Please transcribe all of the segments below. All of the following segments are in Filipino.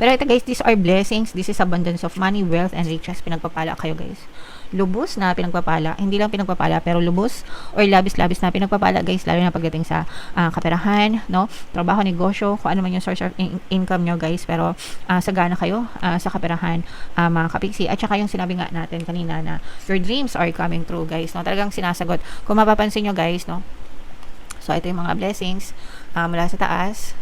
Pero ito guys, these are blessings. This is abundance of money, wealth, and riches. Pinagpapala kayo guys. Lubos na pinagpapala. Hindi lang pinagpapala, pero lubos or labis-labis na pinagpapala guys. Lalo na pagdating sa kaperahan, no? Trabaho, negosyo, kung ano man yung source of income nyo guys. Pero sagana kayo sa kaperahan, mga kapiksi. At saka yung sinabi nga natin kanina na your dreams are coming true guys. No? Talagang sinasagot. Kung mapapansin nyo guys, no? So, ito yung mga blessings mula sa taas.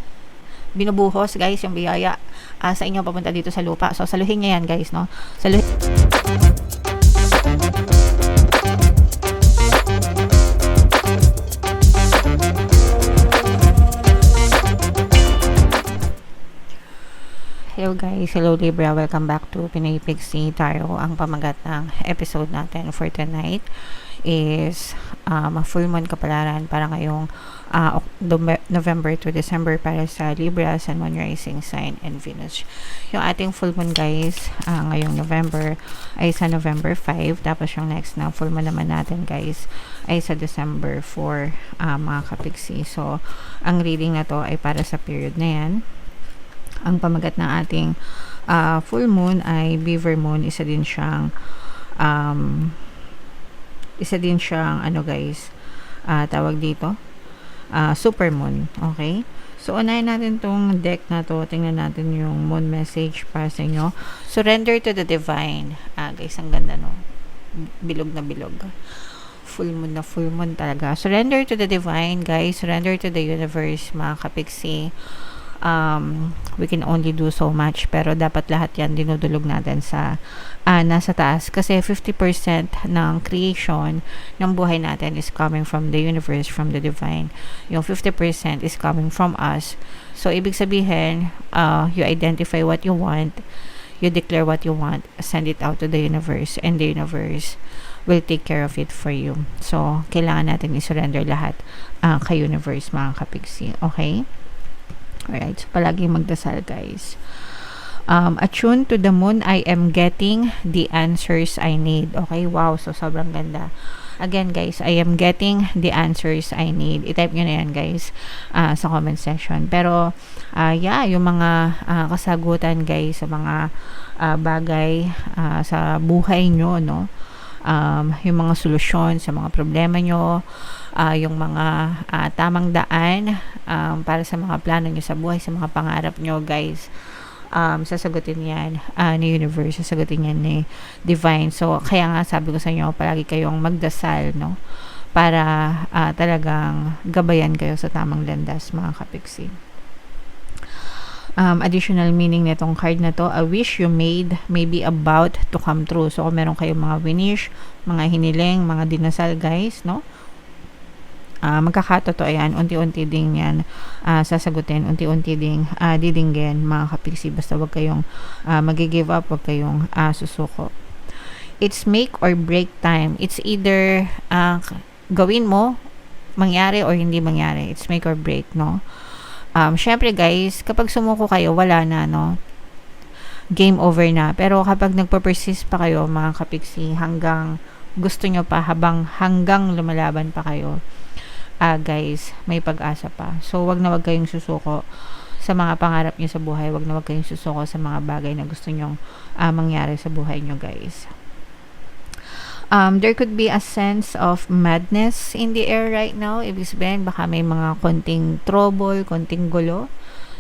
Binubuhos guys yung biyaya sa inyo papunta dito sa lupa. So, saluhin niya yan guys, no? Saluhin. Hello guys, hello Libra, welcome back to Pinoy Pixie Tarot. Ang pamagat ng episode natin for tonight is full moon kapalaran para ngayong November to December para sa Libra, Sun, Moon, Rising Sign, and Venus. Yung ating full moon guys, ngayong November ay sa November 5, tapos yung next na full moon naman natin guys ay sa December 4, mga kapiksi. So, ang reading na to ay para sa period na yan. Ang pamagat ng ating full moon ay Beaver Moon. Isa din siyang ano guys, tawag dito super moon. Okay, so unahin natin tong deck na to. Tingnan natin yung moon message para sa inyo. Surrender to the divine. Guys, ang ganda no, bilog na bilog, full moon na full moon talaga. Surrender to the divine guys, surrender to the universe mga kapiksi. We can only do so much, pero dapat lahat yan dinudulog natin sa nasa taas, kasi 50% ng creation ng buhay natin is coming from the universe, from the divine. Yung 50% is coming from us. So ibig sabihin, you identify what you want, you declare what you want, send it out to the universe, and the universe will take care of it for you. So kailangan natin i-surrender lahat kay universe mga kapiksi. Okay? Alright, so palagi magdasal guys. Attune to the moon, I am getting the answers I need. Okay, wow, so sobrang ganda. Again guys, I am getting the answers I need. I-type nyo na yan guys sa comment section. Pero yeah, yung mga kasagutan guys sa mga bagay sa buhay nyo, no? Yung mga solusyon sa mga problema nyo, yung mga tamang daan para sa mga plano nyo sa buhay, sa mga pangarap nyo guys, sasagutin yan ni universe, sasagutin yan ni divine. So kaya nga sabi ko sa inyo, palagi kayong magdasal, no, para talagang gabayan kayo sa tamang landas mga kapiksi. Additional meaning nitong card na to, a wish you made may be about to come true. So kung meron kayong mga winish, mga hiniling, mga dinasal guys, no, magkakatotoo yan, unti-unti din yan sasagutin, unti-unti ding didinggin mga kapiksi. Basta wag kayong mag-give up, wag kayong susuko. It's make or break time. It's either gawin mo, mangyari or hindi mangyari. It's make or break, no. Syempre guys, kapag sumuko kayo, wala na, no, game over na. Pero kapag nagpa-persist pa kayo mga kapiksi, hanggang gusto nyo pa, hanggang lumalaban pa kayo, guys, may pag-asa pa. So wag na wag kayong susuko sa mga pangarap nyo sa buhay. Wag na wag kayong susuko sa mga bagay na gusto nyong mangyari sa buhay nyo guys. There could be a sense of madness in the air right now. Ibig sabihin, baka may mga konting trouble, konting gulo.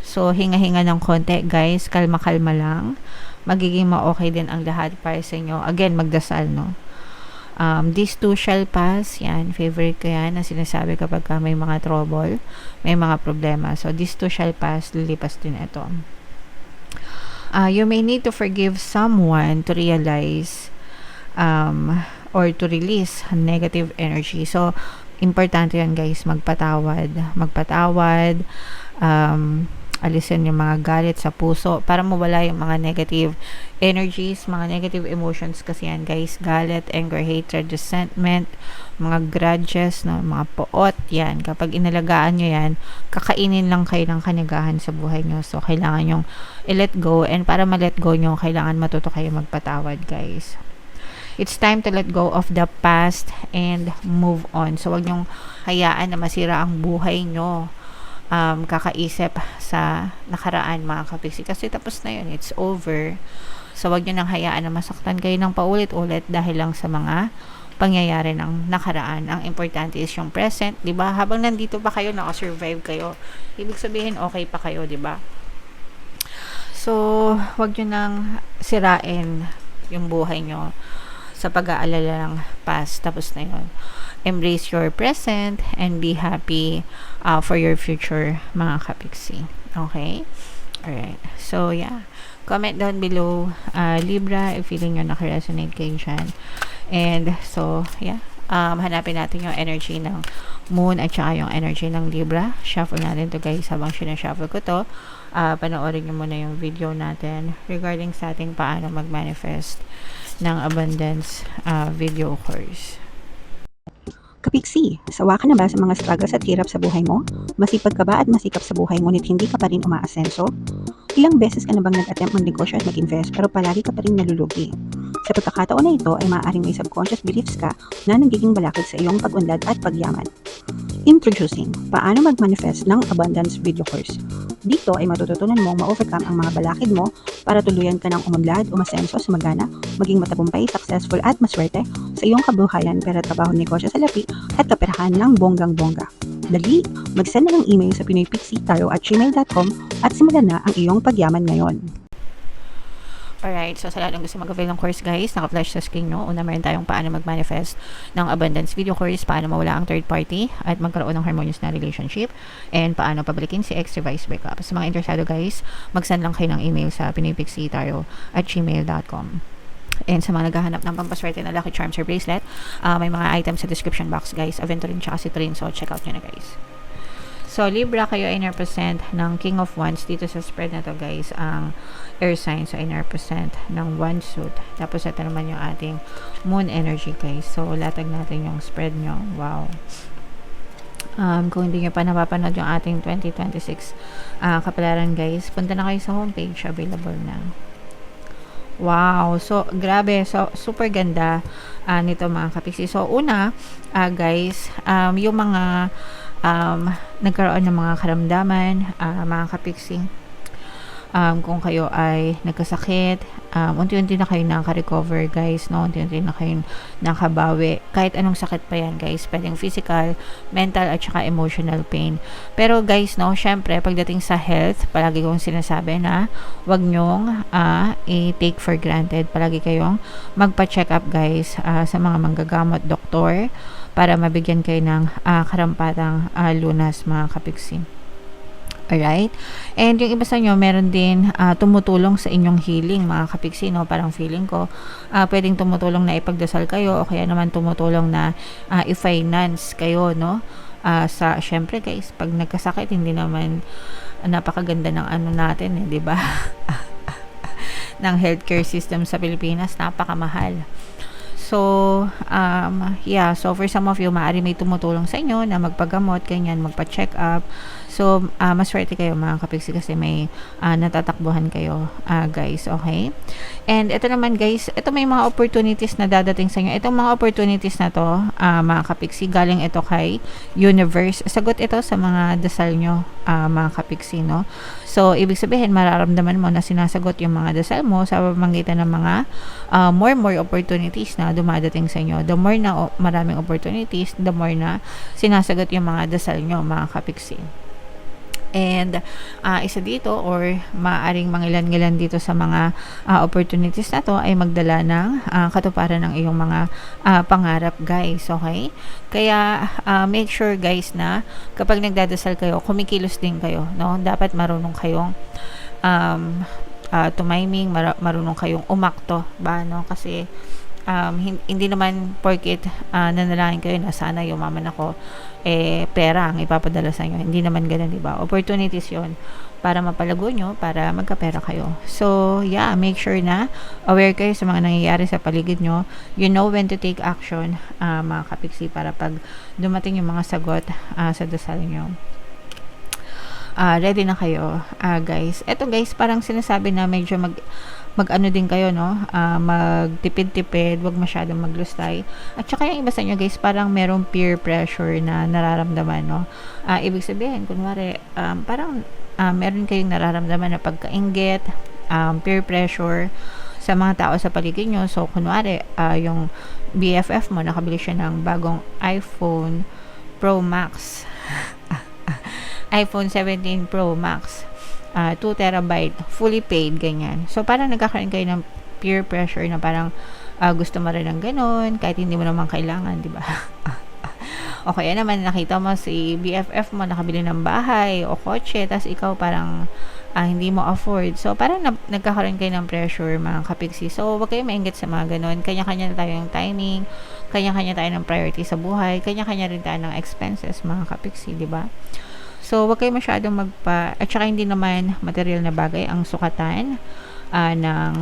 So, hinga-hinga ng konti, guys. Kalma-kalma lang. Magiging ma-okay din ang lahat para sa inyo. Again, magdasal, no? This too shall pass. Yan, favorite ko yan na sinasabi kapag may mga trouble, may mga problema. So, this too shall pass. Lilipas din ito. You may need to forgive someone to realize or to release negative energy. So, importante yan guys, magpatawad, alisin yung mga galit sa puso para mawala yung mga negative energies, mga negative emotions kasi yan guys, galit, anger, hatred, resentment, mga grudges, no, mga poot, yan, kapag inalagaan nyo yan, kakainin lang kayo ng kanagahan sa buhay nyo. So, kailangan yung i-let go, and para ma-let go nyo, kailangan matuto kayo magpatawad guys. It's time to let go of the past and move on. So, wag niyong hayaan na masira ang buhay nyo kakaisip sa nakaraan mga kapiksi, kasi tapos na yun, it's over. So wag nyo nang hayaan na masaktan kayo ng paulit-ulit dahil lang sa mga pangyayari ng nakaraan. Ang importante is yung present, 'di ba? Habang nandito pa kayo, naka-survive kayo. Ibig sabihin okay pa kayo, 'di ba? So, wag nyo nang sirain yung buhay nyo sa pag-aalala ng past. Tapos na yun. Embrace your present and be happy for your future, mga kapiksi. Okay? Alright. So, yeah. Comment down below, Libra, if feeling nyo nakaresonate kayo dyan. And, so, yeah. Hanapin natin yung energy ng Moon at saka yung energy ng Libra. Shuffle natin to guys. Habang sinashuffle ko to, panoorin nyo muna yung video natin regarding sa ating paano mag-manifest ng abundance video course. Kapiksi, sawa ka na ba sa mga struggles at hirap sa buhay mo? Masipag ka ba at masikap sa buhay ngunit hindi ka pa rin umaasenso? Ilang beses ka na bang nag-attempt mag-negosyo at mag-invest pero palagi ka pa rin nalulugi? Sa pagkakataon na ito ay maaaring may subconscious beliefs ka na nagiging balakid sa iyong pag-unlad at pagyaman. Introducing, paano mag-manifest ng abundance video course. Dito ay matututunan mong ma-overcome ang mga balakid mo para tuluyan ka ng umunlad, umasenso, sumagana, maging matagumpay, successful at maswerte sa iyong kabuhayan, pera, trabaho, negosyo sa lapi at kaperahan ng bonggang-bongga. Dali, mag-send na ng email sa pinoypixie@gmail.com at simulan na ang iyong pagyaman ngayon. Alright, so sa lahat ng gusto mag-avail ng course guys, naka-flash sa screen nyo. Una, meron tayong paano mag-manifest ng abundance video course, paano mawala ang third party at magkaroon ng harmonious na relationship, and paano pabalikin si ex revised breakup. Sa mga interesado guys, mag-send lang kayo ng email sa pinoypixie@gmail.com. And sa mga naghahanap ng pampaswerte na lucky charms or bracelet, may mga items sa description box guys. Aventurin tsaka Citrine, so check out nyo na guys. So, Libra, kayo ay represent ng King of Wands. Dito sa spread na to guys, ang air sign. So, ay represent ng Wand suit. Tapos, ito naman yung ating Moon energy guys. So, latag natin yung spread nyo. Wow. Kung hindi nyo pa napapanood yung ating 2026 kapalaran guys, punta na kayo sa homepage. Available na. Wow. So, grabe. So, super ganda nito mga kapiksi. So, una, guys, yung mga nagkaroon ng mga karamdaman, mga kapiksi, kung kayo ay nagkasakit, unti-unti na kayo naka-recover guys, no? Unti-unti na kayo nakabawi. Kahit anong sakit pa yan guys, pwedeng physical, mental, at saka emotional pain. Pero guys, no, syempre, pagdating sa health, palagi kong sinasabi na wag nyong i-take for granted. Palagi kayong magpa-check up guys sa mga manggagamot, doktor, para mabigyan kayo ng karampatang lunas mga kapiksi. Alright? And yung iba sa inyo, meron din tumutulong sa inyong healing mga kapiksi, no? Parang feeling ko, pwedeng tumutulong na ipagdasal kayo, o kaya naman tumutulong na i-finance kayo, no? Syempre guys, pag nagkasakit, hindi naman napakaganda ng ano natin, di ba? ng healthcare system sa Pilipinas, napakamahal. So, yeah. So, for some of you, maaari may tumutulong sa inyo na magpagamot, ganyan, magpa-check up. So, maswerte kayo mga kapiksi kasi may natatakbuhan kayo, guys. Okay? And ito naman, guys, ito may mga opportunities na dadating sa inyo. Itong mga opportunities na to, mga kapiksi, galing ito kay universe. Sagot ito sa mga dasal nyo, mga kapiksi, no? So, ibig sabihin, mararamdaman mo na sinasagot yung mga dasal mo sa pamamagitan ng mga more opportunities na dumadating sa inyo. The more na maraming opportunities, the more na sinasagot yung mga dasal nyo, mga kapiksi. And isa dito, or maaring mangilan-ngilan dito sa mga opportunities na to, ay magdala ng katuparan ng iyong mga pangarap guys. Okay? Kaya make sure guys na kapag nagdadasal kayo, kumikilos din kayo, no? Dapat marunong kayong tumiming, marunong kayong umakto ba, no? Kasi hindi naman porket nanalangin kayo na sana yumaman ako, pera ang ipapadala sa inyo. Hindi naman ganun, di ba? Opportunities yon para mapalago nyo, para magkapera kayo. So, yeah, make sure na aware kayo sa mga nangyayari sa paligid nyo. You know when to take action, mga kapiksi, para pag dumating yung mga sagot sa dasal nyo, ready na kayo, guys. Eto guys, parang sinasabi na medyo mag-ano din kayo, no? Magtipid-tipid, wag masyadong maglustay. At saka yung iba sa inyo guys, parang merong peer pressure na nararamdaman, no? Ibig sabihin, kunwari, parang meron kayong nararamdaman na pagkainggit, peer pressure sa mga tao sa paligid nyo. So, kunwari, yung BFF mo, nakabili siya ng bagong iPhone Pro Max. iPhone 17 Pro Max. 2 terabyte, fully paid, ganyan. So, parang nagkakaroon kayo ng peer pressure na parang gusto mo rin ng ganun, kahit hindi mo naman kailangan, di ba? O kaya naman, nakita mo si BFF mo nakabili ng bahay o kotse, tas ikaw parang hindi mo afford. So, parang nagkakaroon kayo ng pressure, mga kapiksi. So, wag kayo mainggit sa mga ganun. Kanya-kanya tayo ng timing, kanya-kanya tayo ng priority sa buhay, kanya-kanya rin tayo ng expenses, mga kapiksi, di ba? So, wag kayo masyadong at saka hindi naman material na bagay ang sukatan ng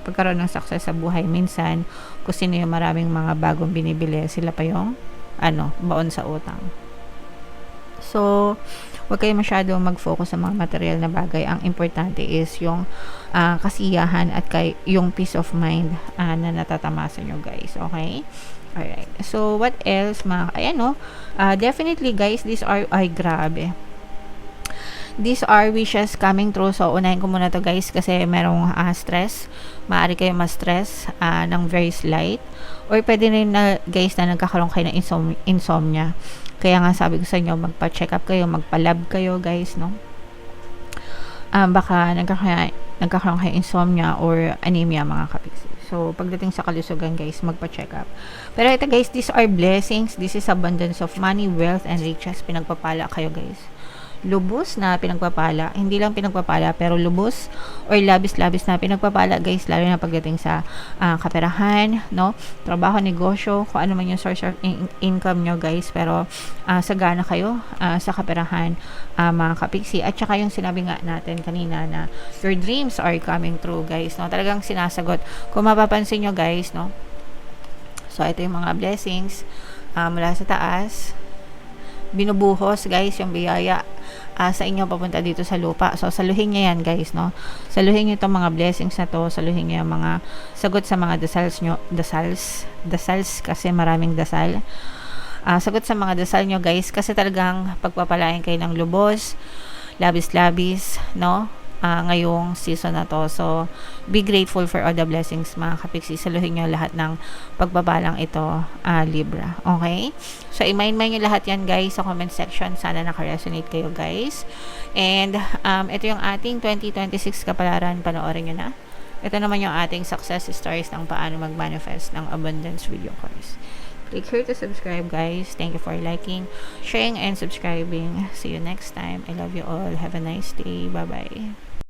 pagkaroon ng success sa buhay. Minsan, kung sino yung maraming mga bagong binibili, sila pa yung baon sa utang. So, wag kayo masyadong mag-focus sa mga material na bagay. Ang importante is yung kasiyahan at yung peace of mind na natatamasa nyo, guys. Okay? Alright. So, what else? Definitely, guys, these are, grabe. These are wishes coming true. So, unahin ko muna to, guys, kasi merong stress. Maaari kayo ma-stress ng very slight. Or pwede rin na, guys, na nagkakaroon kayo ng insomnia. Kaya nga sabi ko sa inyo, magpa-check up kayo, magpa-lab kayo, guys, no? Baka nagkakaroon kayo insomnia or anemia, mga kapiksi. So, pagdating sa kalusugan, guys, magpa-check up. Pero ito, guys, these are blessings. This is abundance of money, wealth, and riches. Pinagpapala kayo, guys. Lubos na pinagpapala. Hindi lang pinagpapala, pero lubos or labis-labis na pinagpapala, guys, lalo na pagdating sa kaperahan, no? Trabaho, negosyo, kung ano man yung source of income nyo, guys. Pero sagana kayo sa kaperahan, mga kapiksi. At saka yung sinabi nga natin kanina na your dreams are coming true, guys, no? Talagang sinasagot. Kung mapapansin nyo, guys, no? So, ito yung mga blessings mula sa taas. Binubuhos, guys, yung biyaya sa inyo papunta dito sa lupa. So, saluhin niya yan, guys, no? Saluhin niyo itong mga blessings na to. Saluhin niyo yung mga sagot sa mga dasals nyo. Dasals kasi maraming dasal. Sagot sa mga dasal nyo, guys, kasi talagang pagpapalain kayo ng lubos, labis-labis, no? Ngayong season na to. So, be grateful for all the blessings, mga kapiksi. Saluhin nyo lahat ng pagbabalang ito, Libra. Okay? So, i-mind nyo lahat yan, guys, sa comment section. Sana naka-resonate kayo, guys. And, ito yung ating 2026 kapalaran. Panoorin nyo na. Ito naman yung ating success stories ng paano mag-manifest ng abundance video course. Click here to subscribe, guys. Thank you for liking, sharing, and subscribing. See you next time. I love you all. Have a nice day. Bye-bye.